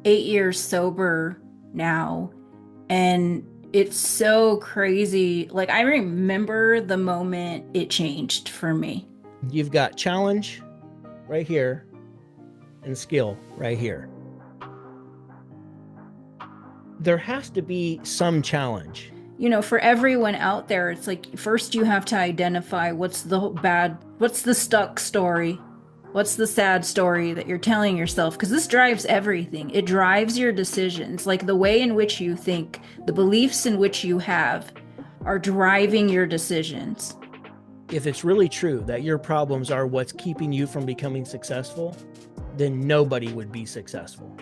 8 years sober now, and it's so crazy. Like, I remember the moment it changed for me. You've got challenge right here and skill right here. There has to be some challenge. For everyone out there, it's like first you have to identify what's the stuck story, what's the sad story that you're telling yourself, because this drives everything. It drives your decisions, like the way in which you think, the beliefs in which you have are driving your decisions. If it's really true that your problems are what's keeping you from becoming successful, then nobody would be successful.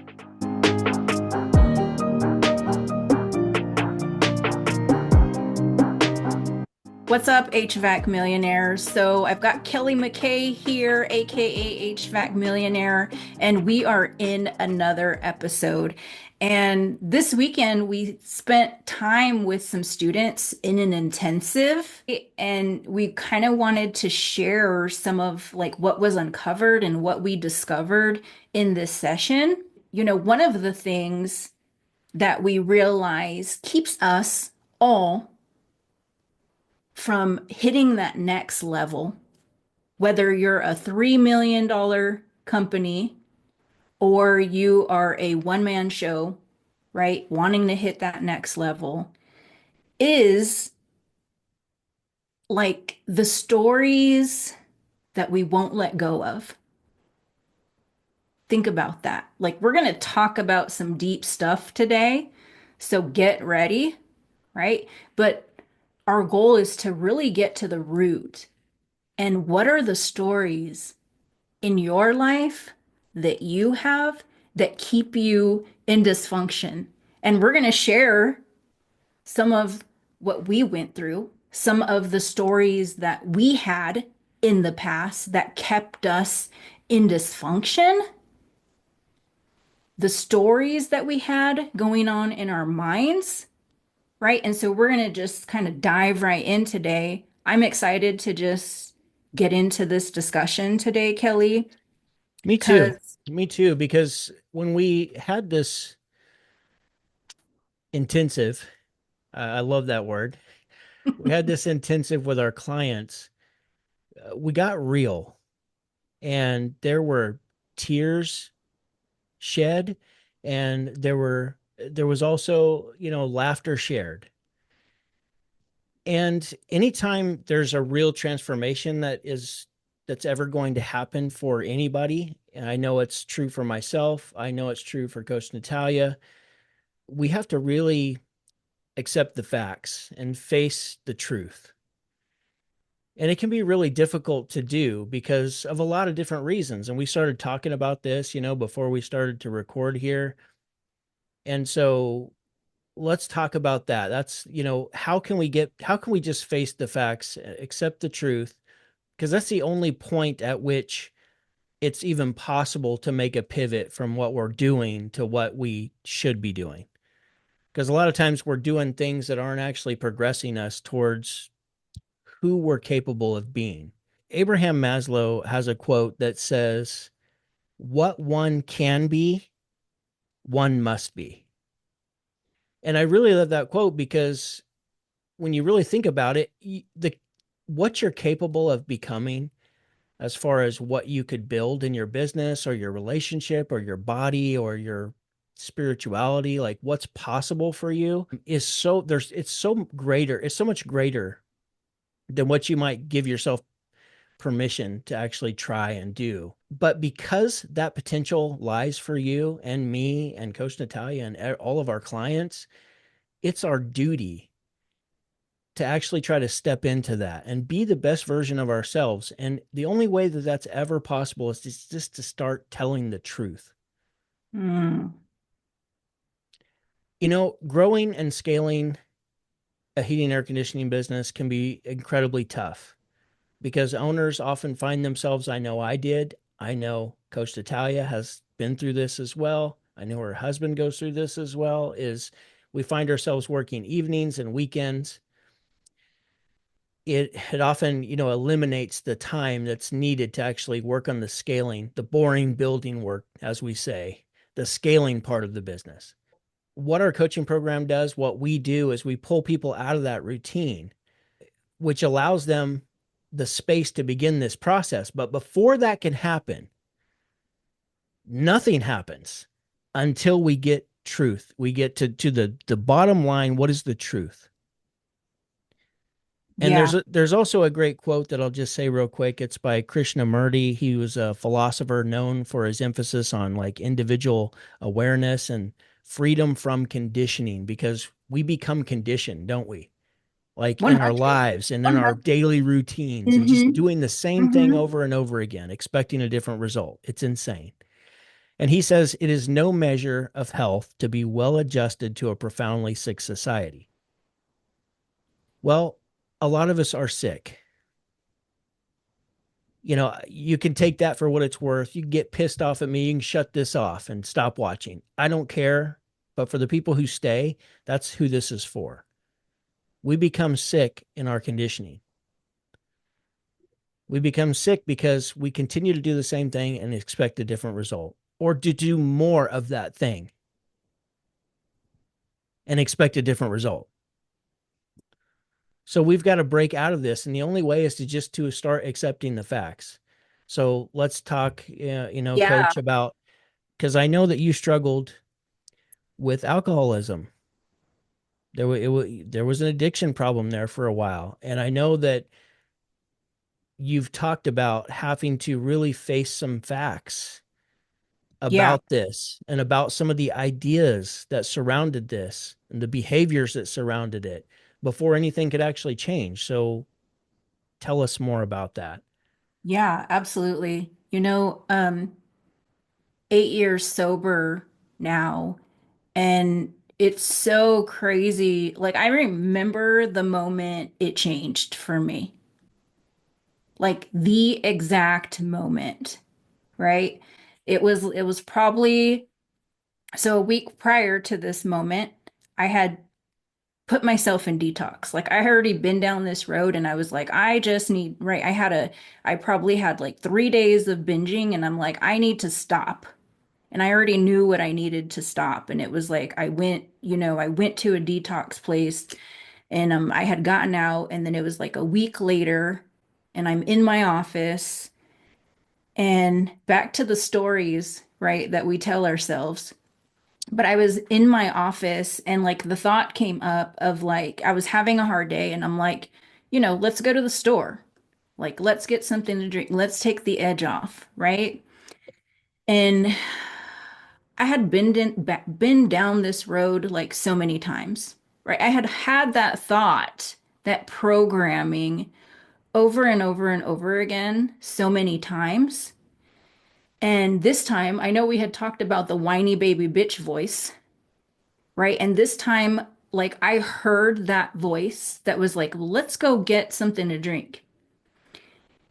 What's up, HVAC millionaires? So I've got Kelly McKay here, aka HVAC millionaire, and we are in another episode. And this weekend we spent time with some students in an intensive, and we kind of wanted to share some of like what was uncovered and what we discovered in this session. One of the things that we realize keeps us all from hitting that next level, whether you're a $3 million company or you are a one-man show, right? Wanting to hit that next level is like the stories that we won't let go of. Think about that. Like, we're going to talk about some deep stuff today. So get ready, right? But our goal is to really get to the root. And what are the stories in your life that you have that keep you in dysfunction? And we're going to share some of what we went through, some of the stories that we had in the past that kept us in dysfunction, the stories that we had going on in our minds, right? And so we're going to just kind of dive right in today. I'm excited to just get into this discussion today, Kelly, Me too. because Me too. Because when we had this intensive, I love that word. We had this intensive with our clients. We got real, and there were tears shed, and there was also, laughter shared. And anytime there's a real transformation that's ever going to happen for anybody, and I know it's true for myself, I know it's true for Coach Natalia, we have to really accept the facts and face the truth. And it can be really difficult to do because of a lot of different reasons. And we started talking about this, before we started to record here. And so let's talk about that. That's, how can we just face the facts, accept the truth? Because that's the only point at which it's even possible to make a pivot from what we're doing to what we should be doing. Because a lot of times we're doing things that aren't actually progressing us towards who we're capable of being. Abraham Maslow has a quote that says, "What one can be, one must be." And I really love that quote because when you really think about it, what you're capable of becoming as far as what you could build in your business or your relationship or your body or your spirituality, like what's possible for you is it's so much greater than what you might give yourself permission to actually try and do. But because that potential lies for you and me and Coach Natalia and all of our clients, it's our duty to actually try to step into that and be the best version of ourselves. And the only way that that's ever possible is just to start telling the truth. mm, Growing and scaling a heating and air conditioning business can be incredibly tough because owners often find themselves, I know I did. I know Coach Natalia has been through this as well. I know her husband goes through this as well, is we find ourselves working evenings and weekends. It often, eliminates the time that's needed to actually work on the scaling, the boring building work, as we say, the scaling part of the business. What our coaching program does, what we do is we pull people out of that routine, which allows them the space to begin this process. But before that can happen, nothing happens until we get truth. We get to the bottom line. What is the truth? And Yeah. there's also a great quote that I'll just say real quick. It's by Krishnamurti. He was a philosopher known for his emphasis on like individual awareness and freedom from conditioning, because we become conditioned, don't we? Like in our 100. lives and in our 100. daily routines and just Mm-hmm. doing the same thing Mm-hmm. over and over again, expecting a different result. It's insane. And he says it is no measure of health to be well adjusted to a profoundly sick society. Well, a lot of us are sick. You know, you can take that for what it's worth. You can get pissed off at me. You can shut this off and stop watching. I don't care. But for the people who stay, that's who this is for. We become sick in our conditioning. We become sick because we continue to do the same thing and expect a different result, or to do more of that thing and expect a different result. So we've got to break out of this. And the only way is to start accepting the facts. So let's talk, Yeah. coach, about, because I know that you struggled with alcoholism. There was an addiction problem there for a while. And I know that you've talked about having to really face some facts Yeah. about this and about some of the ideas that surrounded this and the behaviors that surrounded it before anything could actually change. So tell us more about that. Yeah, absolutely. 8 years sober now, and it's so crazy. Like, I remember the moment it changed for me, like the exact moment, right? It was probably so a week prior to this moment, I had put myself in detox. Like, I had already been down this road and I was like, I just need, right? I probably had like 3 days of binging and I'm like, I need to stop. And I already knew what I needed to stop. And it was like, I went to a detox place and I had gotten out. And then it was like a week later and I'm in my office and back to the stories, right, that we tell ourselves. But I was in my office and like the thought came up of like, I was having a hard day and I'm like, let's go to the store. Like, let's get something to drink. Let's take the edge off, right? And I had been down this road like so many times, right? I had had that thought, that programming over and over and over again so many times. And this time, I know we had talked about the whiny baby bitch voice, right? And this time, like, I heard that voice that was like, let's go get something to drink.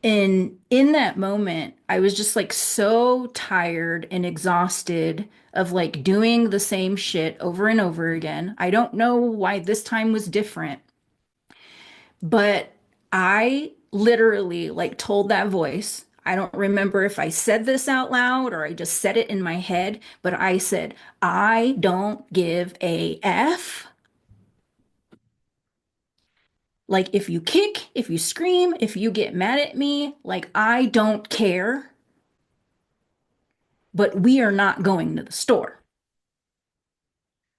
And in that moment, I was just like so tired and exhausted of like doing the same shit over and over again. I don't know why this time was different, but I literally like told that voice. I don't remember if I said this out loud or I just said it in my head, but I said, I don't give a F. Like, if you kick, if you scream, if you get mad at me, like, I don't care, but we are not going to the store.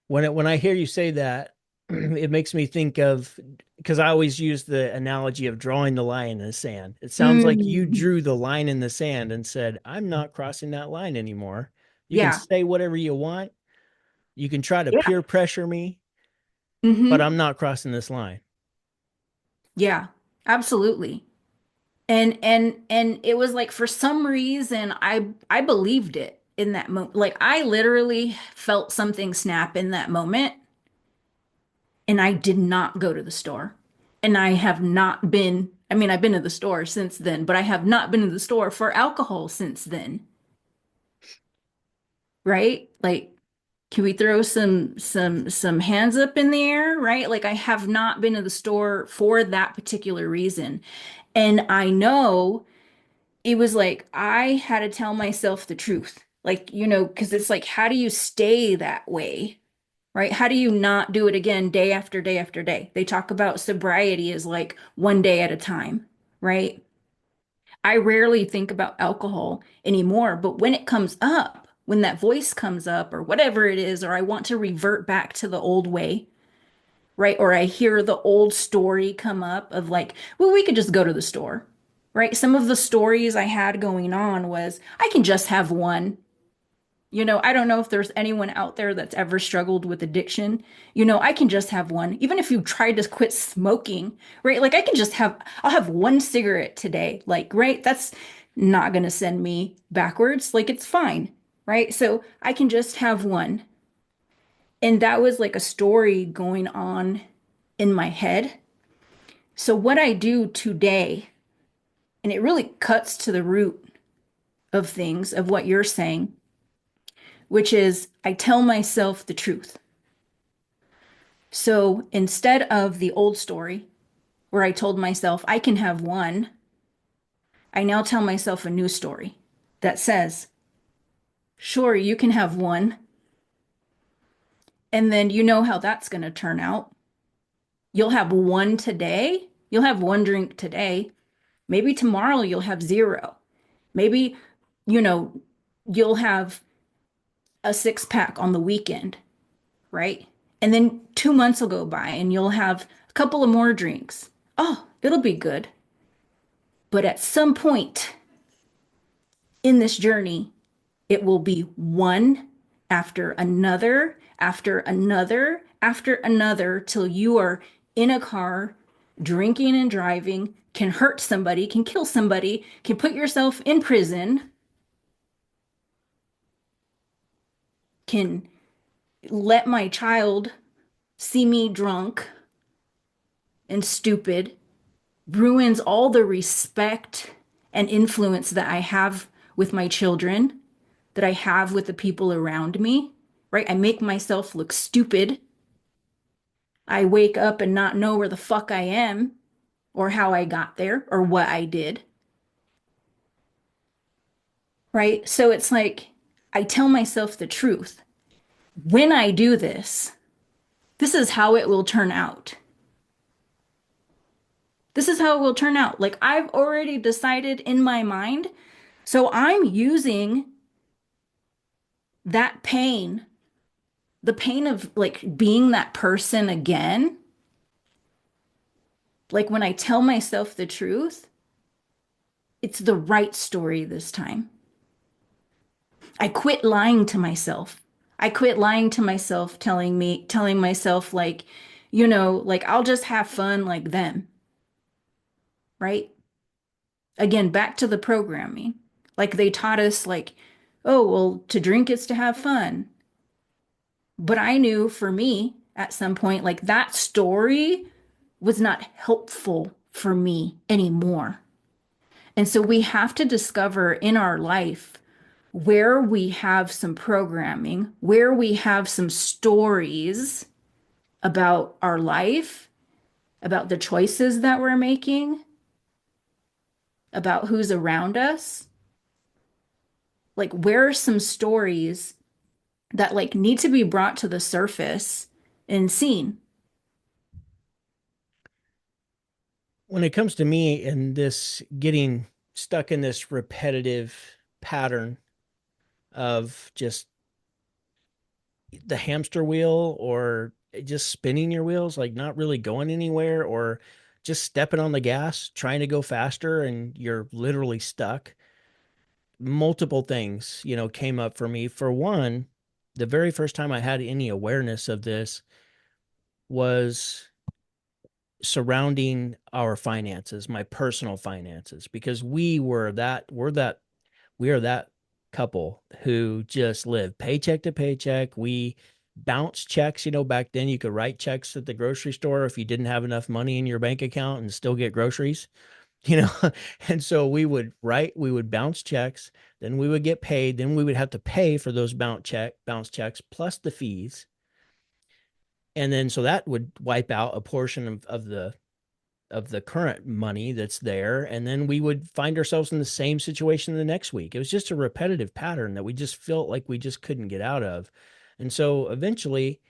When I hear you say that, it makes me think of, because I always use the analogy of drawing the line in the sand. It sounds like you Mm, drew the line in the sand and said, I'm not crossing that line anymore. You can yeah. say whatever you want. You can try to Yeah. peer pressure me, but Hmm. I'm not crossing this line. Yeah, absolutely. And it was like for some reason I believed it in that moment. Like, I literally felt something snap in that moment and I did not go to the store. And I have not been, I mean, I've been to the store since then, but I have not been to the store for alcohol since then. Right? Like, can we throw some hands up in the air, right? Like, I have not been to the store for that particular reason. And I know it was like I had to tell myself the truth. Like, because it's like, how do you stay that way? Right? How do you not do it again day after day after day? They talk about sobriety as like one day at a time, right? I rarely think about alcohol anymore, but when it comes up, when that voice comes up or whatever it is, or I want to revert back to the old way, right? Or I hear the old story come up of like, well, we could just go to the store, right? Some of the stories I had going on was I can just have one. I don't know if there's anyone out there that's ever struggled with addiction. I can just have one. Even if you tried to quit smoking, right? Like I'll have one cigarette today. Like, right? That's not going to send me backwards. Like, it's fine, right? So I can just have one. And that was like a story going on in my head. So what I do today, and it really cuts to the root of things, of what you're saying, which is I tell myself the truth. So instead of the old story where I told myself I can have one, I now tell myself a new story that says, sure, you can have one. And then you know how that's going to turn out. You'll have one today. You'll have one drink today. Maybe tomorrow you'll have zero. Maybe, you know, you'll have a six pack on the weekend, right? And then 2 months will go by and you'll have a couple of more drinks. Oh, it'll be good. But at some point in this journey, it will be one after another, after another, after another, till you are in a car, drinking and driving, can hurt somebody, can kill somebody, can put yourself in prison, can let my child see me drunk and stupid, ruins all the respect and influence that I have with my children, that I have with the people around me, right? I make myself look stupid. I wake up and not know where the fuck I am or how I got there or what I did, right? So it's like I tell myself the truth. When I do this, this is how it will turn out. This is how it will turn out. Like I've already decided in my mind. So I'm using that pain, the pain of like being that person again. Like when I tell myself the truth, it's the right story this time. I quit lying to myself. I quit lying to myself, telling myself like, like I'll just have fun like them, right? Again, back to the programming. Like they taught us like, oh, well, to drink is to have fun. But I knew for me at some point, like that story was not helpful for me anymore. And so we have to discover in our life where we have some programming, where we have some stories about our life, about the choices that we're making, about who's around us. Like, where are some stories that like need to be brought to the surface and seen? When it comes to me and this getting stuck in this repetitive pattern of just the hamster wheel or just spinning your wheels, like not really going anywhere, or just stepping on the gas, trying to go faster, and you're literally stuck. Multiple things, came up for me. For one, the very first time I had any awareness of this was surrounding our finances, my personal finances, because we are that couple who just live paycheck to paycheck. We bounce checks. Back then you could write checks at the grocery store if you didn't have enough money in your bank account and still get groceries, you know. And so we would bounce checks, then we would get paid, then we would have to pay for those bounce checks plus the fees. And then so that would wipe out a portion of the of the current money that's there, and then we would find ourselves in the same situation the next week. It was just a repetitive pattern that we just felt like we just couldn't get out of. And so eventually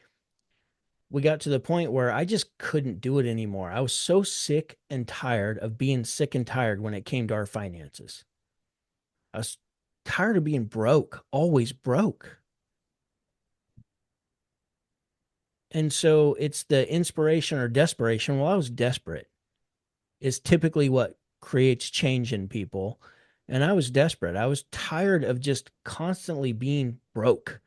we got to the point where I just couldn't do it anymore. I was so sick and tired of being sick and tired when it came to our finances. I was tired of being broke, always broke. And so it's the inspiration or desperation. Well, I was desperate, is typically what creates change in people. And I was desperate. I was tired of just constantly being broke,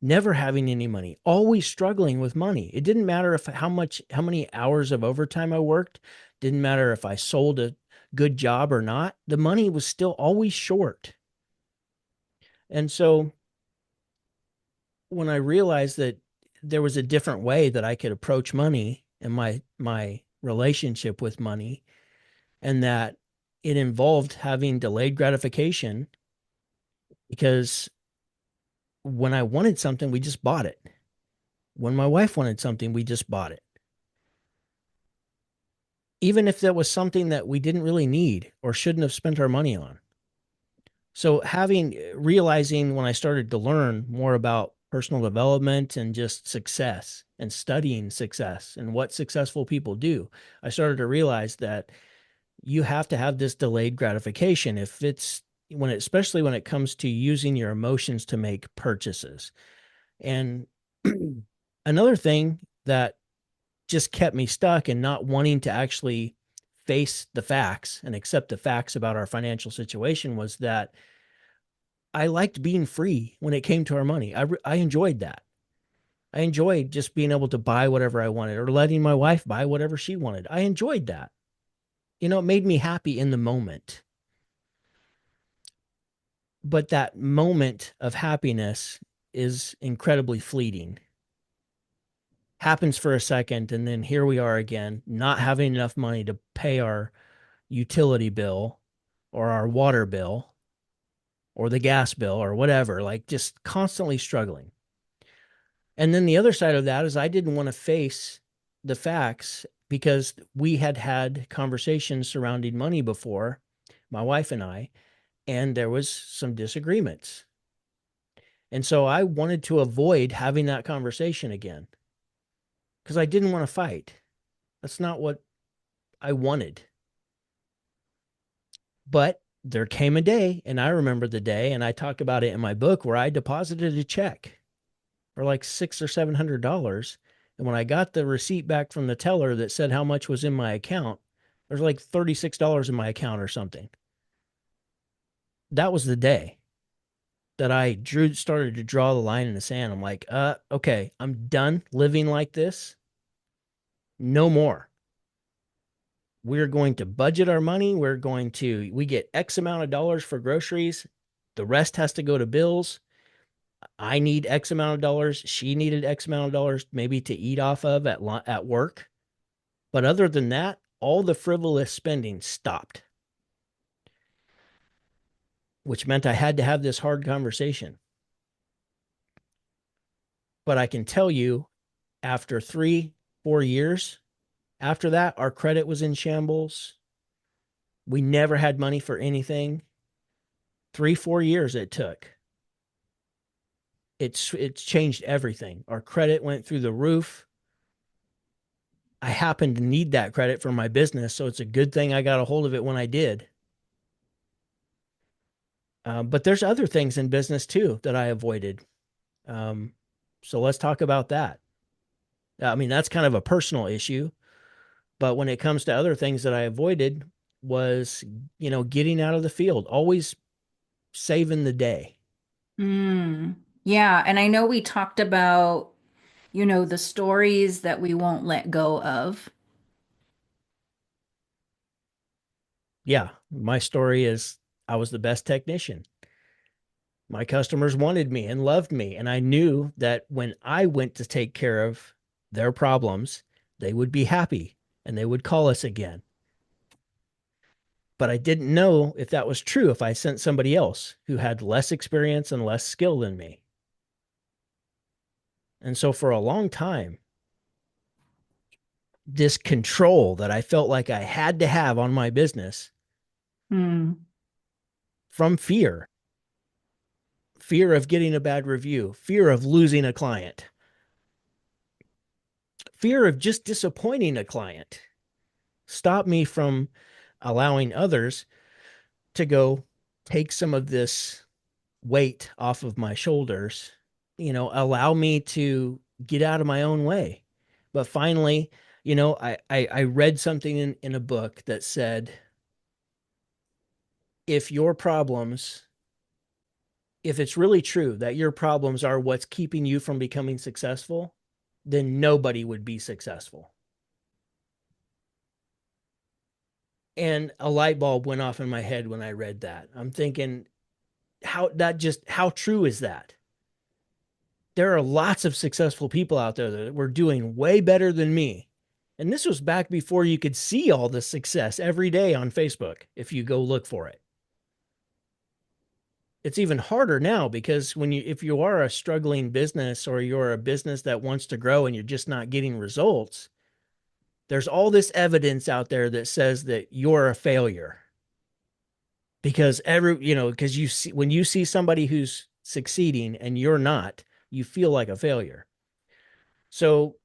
never having any money, always struggling with money. It didn't matter if how many hours of overtime I worked, didn't matter if I sold a good job or not. The money was still always short. And so when I realized that there was a different way that I could approach money and my relationship with money, and that it involved having delayed gratification, because when I wanted something, we just bought it. When my wife wanted something, we just bought it. Even if that was something that we didn't really need or shouldn't have spent our money on. So realizing when I started to learn more about personal development and just success and studying success and what successful people do, I started to realize that you have to have this delayed gratification if it's when it, especially when it comes to using your emotions to make purchases. And another thing that just kept me stuck and not wanting to actually face the facts and accept the facts about our financial situation was that I liked being free when it came to our money. I enjoyed that. I enjoyed just being able to buy whatever I wanted or letting my wife buy whatever she wanted. I enjoyed that. It made me happy in the moment. But that moment of happiness is incredibly fleeting. Happens for a second, and then here we are again, not having enough money to pay our utility bill or our water bill or the gas bill or whatever, like just constantly struggling. And then the other side of that is I didn't want to face the facts because we had had conversations surrounding money before, my wife and I, and there was some disagreements. And so I wanted to avoid having that conversation again because I didn't want to fight. That's not what I wanted. But there came a day, and I remember the day, and I talk about it in my book, where I deposited a check for like $600 or $700. And when I got the receipt back from the teller that said how much was in my account, there's like $36 in my account or something. That was the day that I started to draw the line in the sand. I'm like, okay, I'm done living like this. No more. We're going to budget our money. We get X amount of dollars for groceries. The rest has to go to bills. I need X amount of dollars. She needed X amount of dollars maybe to eat off of at work. But other than that, all the frivolous spending stopped, which meant I had to have this hard conversation. But I can tell you, after 3, 4 years after that, our credit was in shambles. We never had money for anything. 3, 4 years it took. It's changed everything. Our credit went through the roof. I happened to need that credit for my business, so it's a good thing I got a hold of it when I did. But there's other things in business too that I avoided. Um, so let's talk about that. I mean, that's kind of a personal issue, but when it comes to other things that I avoided was, getting out of the field, always saving the day. Mm. Yeah, and I know we talked about, the stories that we won't let go of. Yeah, my story is I was the best technician. My customers wanted me and loved me. And I knew that when I went to take care of their problems, they would be happy and they would call us again. But I didn't know if that was true if I sent somebody else who had less experience and less skill than me. And so for a long time, this control that I felt like I had to have on my business Mm. from fear of getting a bad review, fear of losing a client, fear of just disappointing a client. Stop me from allowing others to go take some of this weight off of my shoulders, allow me to get out of my own way. But finally, I read something in a book that said, if your problems, if it's really true that your problems are what's keeping you from becoming successful, then nobody would be successful. And a light bulb went off in my head when I read that. I'm thinking, how true is that? There are lots of successful people out there that were doing way better than me. And this was back before you could see all the success every day on Facebook if you go look for it. It's even harder now because if you are a struggling business or you're a business that wants to grow and you're just not getting results, there's all this evidence out there that says that you're a failure. Because because you see, when you see somebody who's succeeding and you're not, you feel like a failure. So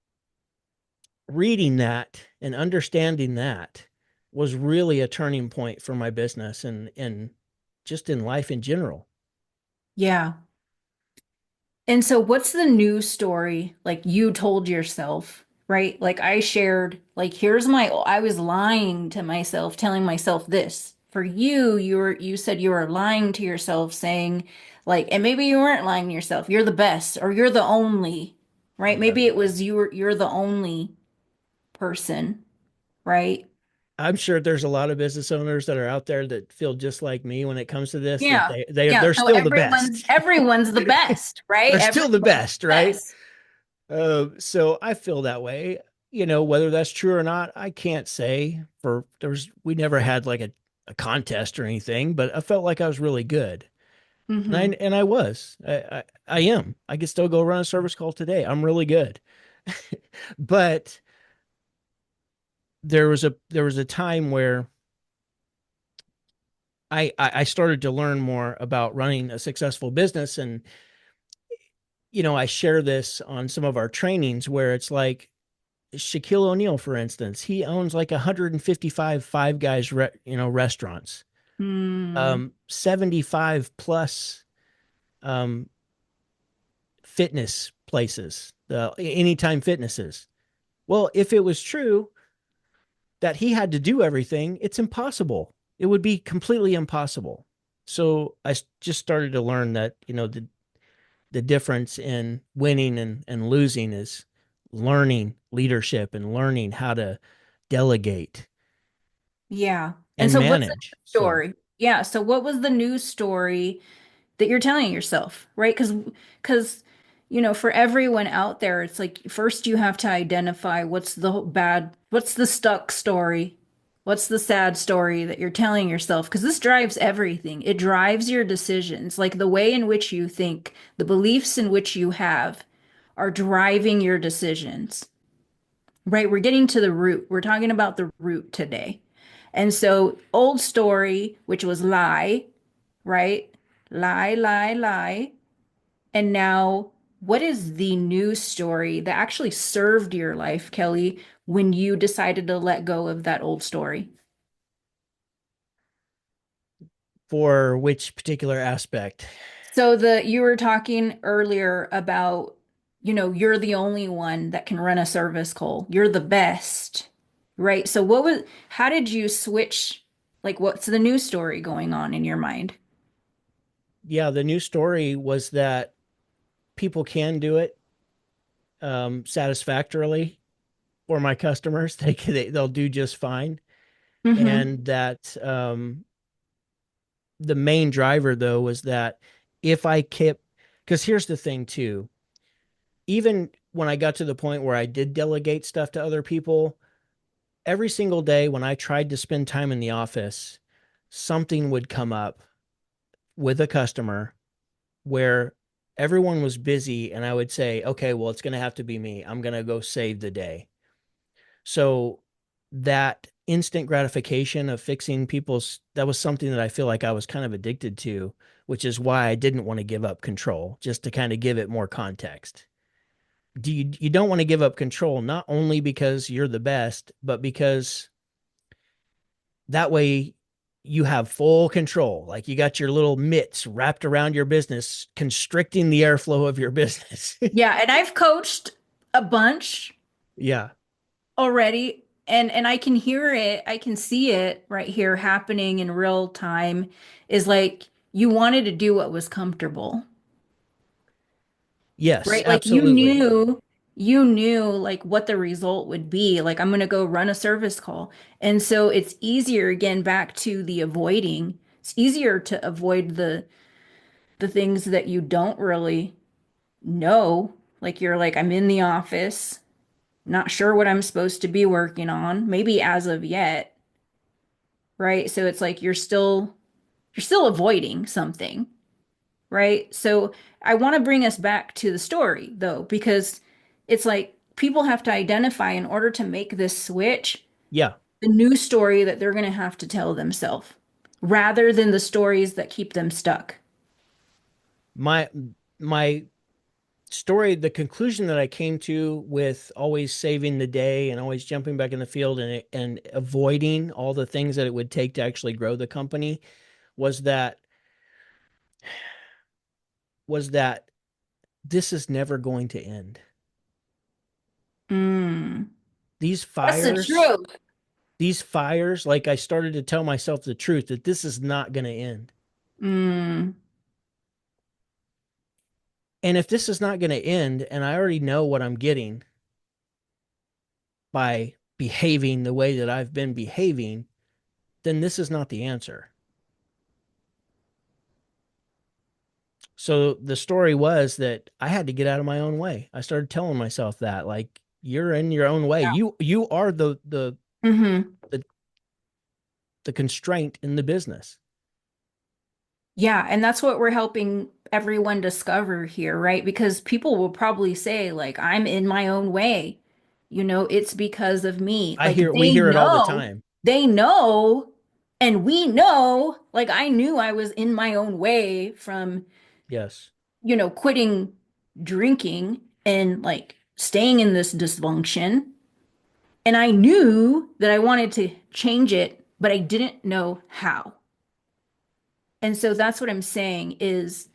reading that and understanding that was really a turning point for my business and just in life in general. Yeah. And so what's the news story like you told yourself, right? Like I shared, like here's my I was lying to myself, telling myself this. For you, you said you were lying to yourself saying like and maybe you weren't lying to yourself. You're the best or you're the only, right? Yeah. Maybe it was you're the only person, right? I'm sure there's a lot of business owners that are out there that feel just like me when it comes to this, that Yeah. they Yeah. they're So still the best. everyone's the best, right? They're still the Everyone's best, the right? best. So I feel that way. Whether that's true or not, I can't say. We never had like a contest or anything, but I felt like I was really good. And I Mm-hmm. and I was. I am. I could still go run a service call today. I'm really good. But there was a time where I started to learn more about running a successful business. And I share this on some of our trainings where it's like Shaquille O'Neal, for instance, he owns like 155 Five Guys restaurants, Mm. 75 plus um fitness places, the anytime fitnesses. Well, if it was true that he had to do everything, it's impossible. It would be completely impossible. So I just started to learn that, the difference in winning and losing is learning leadership and learning how to delegate Yeah. And and so what's the manage. news So story? Yeah. So what was the news story that you're telling yourself, right? For everyone out there, it's like first you have to identify what's the stuck story, what's the sad story that you're telling yourself, because this drives everything. It drives your decisions, like the way in which you think, the beliefs in which you have are driving your decisions, right? We're getting to the root. We're talking about the root today. And so, old story, which was lie, right? Lie, lie, lie. And now, what is the new story that actually served your life, Kelley, when you decided to let go of that old story? for which particular aspect? So you were talking earlier about, you're the only one that can run a service call. You're the best, right? So how did you switch? Like, what's the new story going on in your mind? Yeah, the new story was that people can do it satisfactorily for my customers. They'll do just fine. Mm-hmm. And that the main driver though was that if I kept, because here's the thing too, even when I got to the point where I did delegate stuff to other people, every single day when I tried to spend time in the office, something would come up with a customer where everyone was busy and I would say, okay, well, it's going to have to be me. I'm going to go save the day. So that instant gratification of fixing people's, that was something that I feel like I was kind of addicted to, which is why I didn't want to give up control, just to kind of give it more context. You don't want to give up control, not only because you're the best, but because that way you have full control. Like you got your little mitts wrapped around your business, constricting the airflow of your business. Yeah, and I've coached a bunch Yeah. already, and I can hear it, I can see it right here happening in real time, is like you wanted to do what was comfortable, Yes, right? Like absolutely. you knew like what the result would be. Like I'm gonna go run a service call. And so it's easier again back to the avoiding. It's easier to avoid the things that you don't really know. Like you're like, I'm in the office, not sure what I'm supposed to be working on, maybe as of yet, right? So it's like you're still avoiding something, right? So I want to bring us back to the story though, because it's like people have to identify in order to make this switch Yeah. the new story that they're going to have to tell themselves rather than the stories that keep them stuck. My my story, the conclusion that I came to with always saving the day and always jumping back in the field and avoiding all the things that it would take to actually grow the company was that this is never going to end. Mm. These That's the fires, truth. these fires, like I started to tell myself the truth that this is not going to end. Mm. And if this is not going to end and I already know what I'm getting by behaving the way that I've been behaving, then this is not the answer. So the story was that I had to get out of my own way. I started telling myself that like you're in your own way. You are Hmm. the the constraint in the business. Yeah, and that's what we're helping everyone discover here, right? Because people will probably say, like, I'm in my own way. It's because of me. I Like, hear we hear it all the time. they know, and we know, like, I knew I was in my own way from, Yes. quitting drinking and like staying in this dysfunction. And I knew that I wanted to change it, but I didn't know how. And so that's what I'm saying is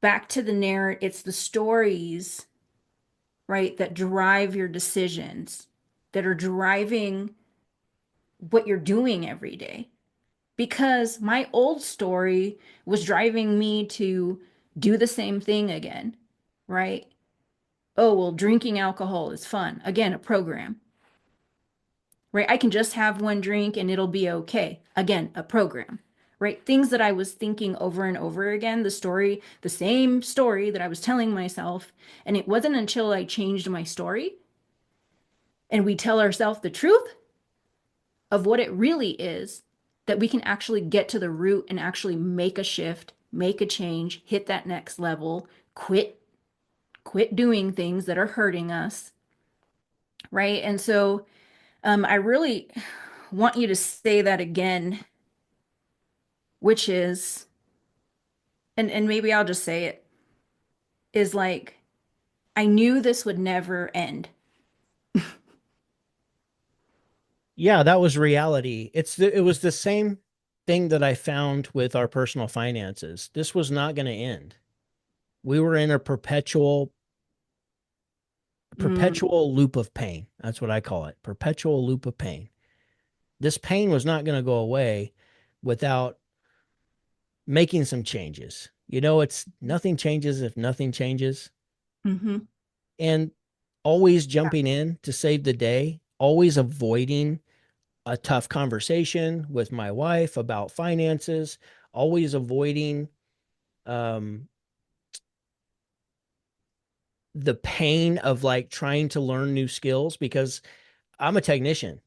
back to the narrative, it's the stories, right, that drive your decisions, that are driving what you're doing every day. Because my old story was driving me to do the same thing again, right? Oh, well, drinking alcohol is fun. Again, a program, right? I can just have one drink and it'll be okay. Again, a program, right? Things that I was thinking over and over again, the same story that I was telling myself. And it wasn't until I changed my story and we tell ourselves the truth of what it really is that we can actually get to the root and actually make a shift, make a change, hit that next level, quit doing things that are hurting us, right? And so I really want you to say that again, which is, and maybe I'll just say it, is like, I knew this would never end. Yeah, that was reality. It was the same thing that I found with our personal finances. This was not going to end. We were in a Mm, perpetual loop of pain. That's what I call it. Perpetual loop of pain. This pain was not going to go away without making some changes. It's nothing changes if nothing changes. hmm. And always jumping in to save the day, always avoiding a tough conversation with my wife about finances, always avoiding um, the pain of like trying to learn new skills because I'm a technician.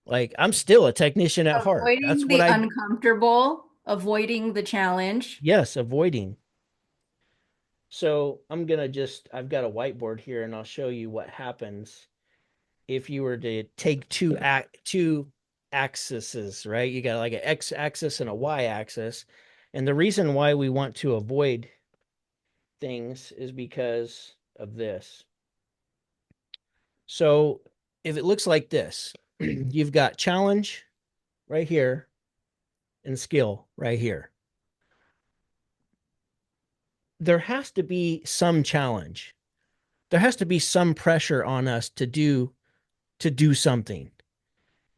Like I'm still a technician at heart. That's Avoiding what the I, uncomfortable, avoiding the challenge. yes, avoiding. So I've got a whiteboard here and I'll show you what happens. if you were to take two axes, right? You got like an x axis and a y axis. And the reason why we want to avoid things is because of this. So if it looks like this, you've got challenge right here and skill right here. There has to be some challenge. There has to be some pressure on us to do something.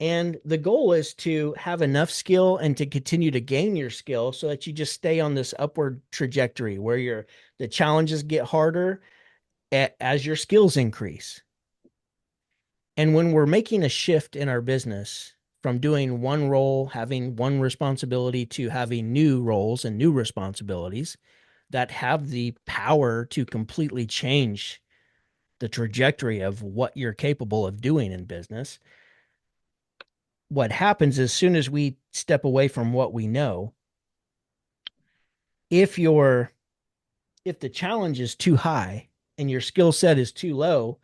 And the goal is to have enough skill and to continue to gain your skill so that you just stay on this upward trajectory where the challenges get harder as your skills increase. And when we're making a shift in our business from doing one role, having one responsibility to having new roles and new responsibilities that have the power to completely change the trajectory of what you're capable of doing in business, what happens as soon as we step away from what we know, if your if the challenge is too high and your skill set is too low,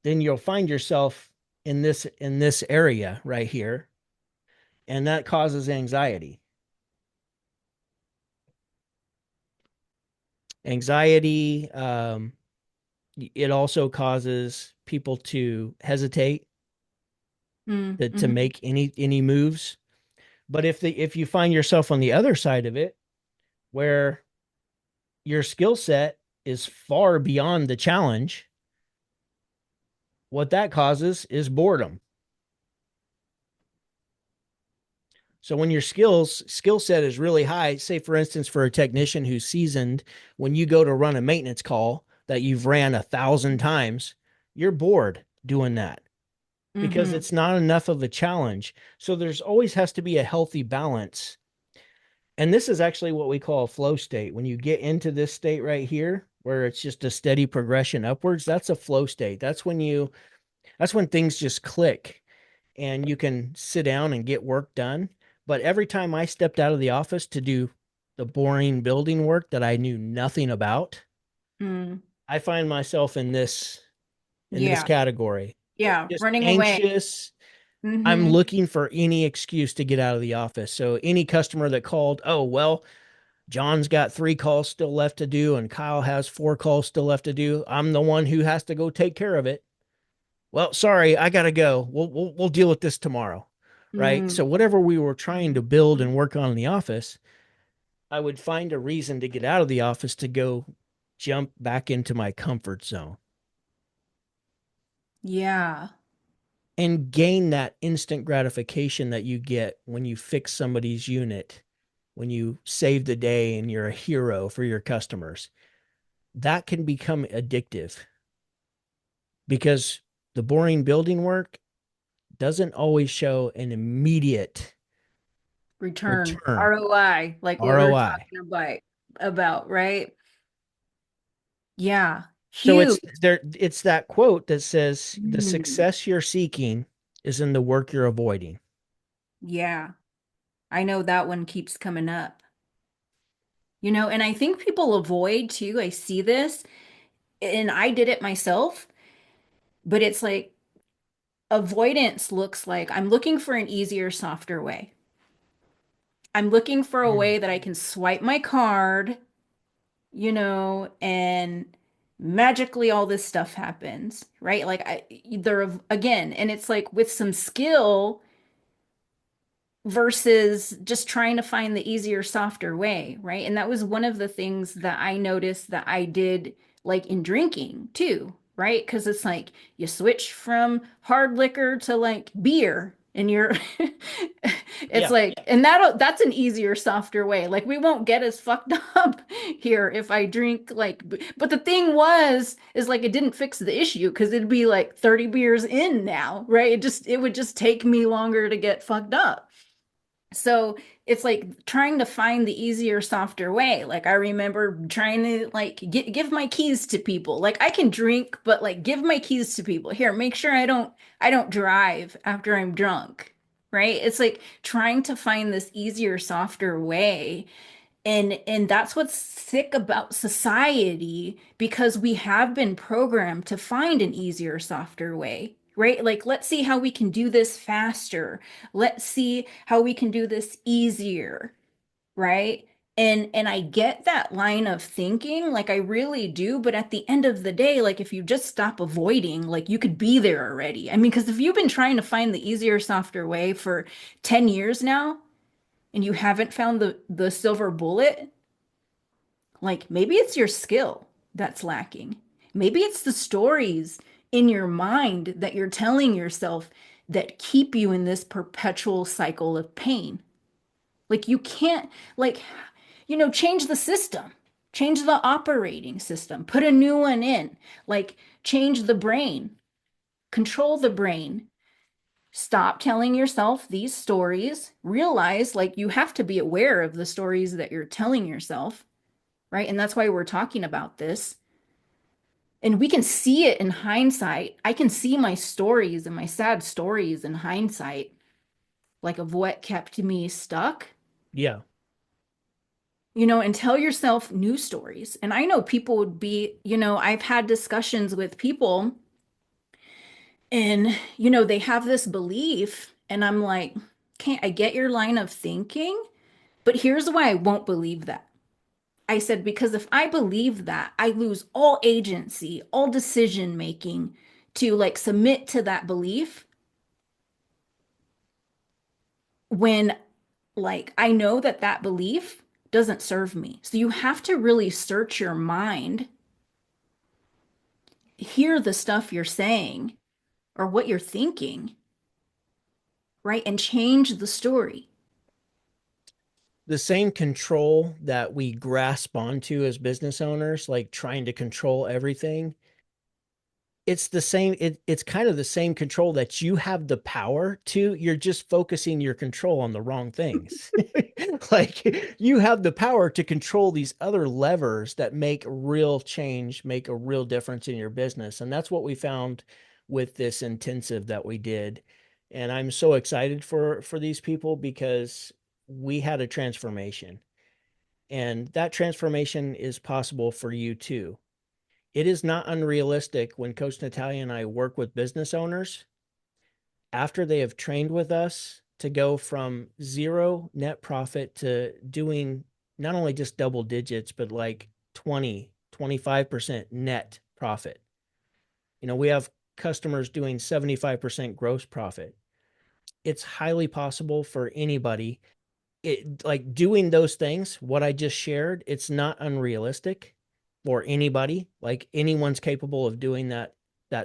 then you'll find yourself in this area right here, and that causes anxiety. Anxiety, it also causes people to hesitate to Mm-hmm. make any moves. But if you find yourself on the other side of it, where your skill set is far beyond the challenge, what that causes is boredom. So when your skill set is really high, say for instance for a technician who's seasoned, when you go to run a maintenance call that you've ran 1,000 times, you're bored doing that because Mm-hmm. it's not enough of a challenge. So there's always has to be a healthy balance. And this is actually what we call a flow state. When you get into this state right here, where it's just a steady progression upwards, that's a flow state. That's when things just click and you can sit down and get work done. But every time I stepped out of the office to do the boring building work that I knew nothing about, Mm. I find myself in this Yeah. category. Yeah. Just Running away. anxious. I'm Mm-hmm. looking for any excuse to get out of the office. So any customer that called, oh well, John's got 3 calls still left to do, and Kyle has 4 calls still left to do. I'm the one who has to go take care of it. Well, sorry, I gotta go. We'll deal with this tomorrow, right? Mm. So whatever we were trying to build and work on in the office, I would find a reason to get out of the office to go jump back into my comfort zone Yeah. and gain that instant gratification that you get when you fix somebody's unit, when you save the day and you're a hero for your customers. That can become addictive because the boring building work doesn't always show an immediate Return. return. ROI, like what we were ROI. talking about, right? Yeah. So Huge. it's that quote that says the Mm. success you're seeking is in the work you're avoiding. Yeah. I know that one keeps coming up. And I think people avoid too. I see this, and I did it myself, but it's like avoidance looks like I'm looking for an easier, softer way. I'm looking for a Mm. way that I can swipe my card, and magically all this stuff happens, right? Like again, and it's like with some skill versus just trying to find the easier, softer way, right? And that was one of the things that I noticed that I did like in drinking too, right? Because it's like you switch from hard liquor to like beer and you're it's Yeah. like and that's an easier, softer way. Like we won't get as fucked up here if I drink like but the thing is like it didn't fix the issue because it'd be like 30 beers in now, right? It would just take me longer to get fucked up. So it's like trying to find the easier, softer way. Like I remember trying to like give my keys to people. Like I can drink, but like give my keys to people. Here, make sure I don't drive after I'm drunk. Right? It's like trying to find this easier, softer way. And that's what's sick about society because we have been programmed to find an easier, softer way, right? Like, let's see how we can do this faster. Let's see how we can do this easier, right? And I get that line of thinking, like I really do, but at the end of the day, like if you just stop avoiding, like you could be there already. I mean, because if you've been trying to find the easier, softer way for 10 years now and you haven't found the silver bullet, like maybe it's your skill that's lacking. Maybe it's the stories in your mind that you're telling yourself that keep you in this perpetual cycle of pain. Like you can't, like, change the system, change the operating system, put a new one in, like change the brain, control the brain. Stop telling yourself these stories. Realize like you have to be aware of the stories that you're telling yourself, right? And that's why we're talking about this. And we can see it in hindsight. I can see my stories and my sad stories in hindsight, like of what kept me stuck, Yeah. and tell yourself new stories. And I know people would be, I've had discussions with people and, they have this belief. And I'm like, okay, I get your line of thinking, but here's why I won't believe that. I said, because if I believe that, I lose all agency, all decision making to like submit to that belief when like I know that that belief doesn't serve me. So you have to really search your mind, hear the stuff you're saying or what you're thinking, right? And change the story. The same control that we grasp onto as business owners, like trying to control everything, it's the same, it's kind of the same control that you have the power to. You're just focusing your control on the wrong things. Like you have the power to control these other levers that make real change, make a real difference in your business. And that's what we found with this intensive that we did. And I'm so excited for these people because we had a transformation, and that transformation is possible for you too. It is not unrealistic when Coach Natalia and I work with business owners after they have trained with us to go from zero net profit to doing not only just double digits, but like 20, 25% net profit. We have customers doing 75% gross profit. It's highly possible for anybody. It like doing those things, what I just shared, it's not unrealistic for anybody. Like anyone's capable of doing that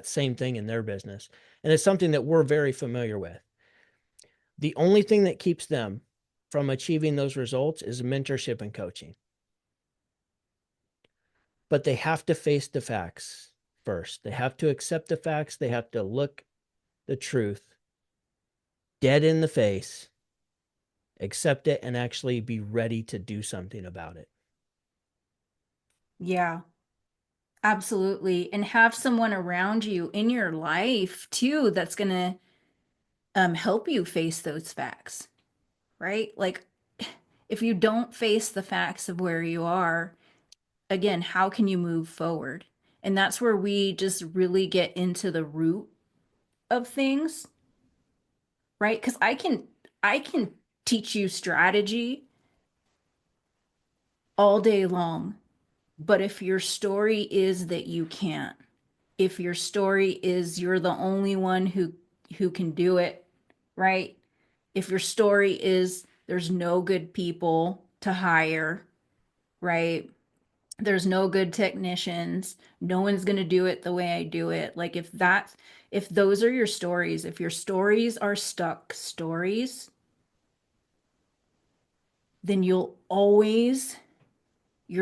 same thing in their business. And it's something that we're very familiar with. The only thing that keeps them from achieving those results is mentorship and coaching. But they have to face the facts first. They have to accept the facts. They have to look the truth dead in the face, accept it, and actually be ready to do something about it. Yeah, absolutely. And have someone around you in your life too that's going to help you face those facts, right? Like if you don't face the facts of where you are, again, how can you move forward? And that's where we just really get into the root of things, right? Because I can teach you strategy all day long, but if your story is that you can't, if your story is you're the only one who can do it, right? If your story is there's no good people to hire, right? There's no good technicians. No one's going to do it the way I do it. Like if those are your stories, if your stories are stuck stories, then your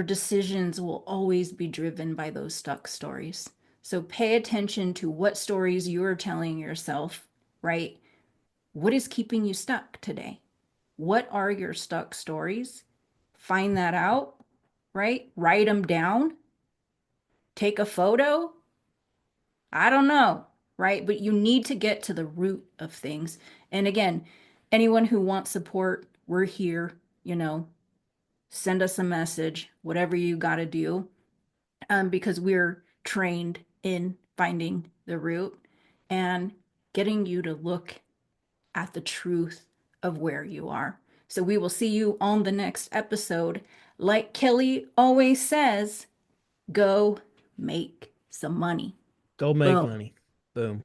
decisions will always be driven by those stuck stories. So pay attention to what stories you're telling yourself, right? What is keeping you stuck today? What are your stuck stories? Find that out, right? Write them down. Take a photo. I don't know, right? But you need to get to the root of things. And again, anyone who wants support, we're here, send us a message, whatever you got to do, because we're trained in finding the root. And getting you to look at the truth of where you are. So we will see you on the next episode. Like Kelley always says, go make some money. Go make Boom. money. Boom.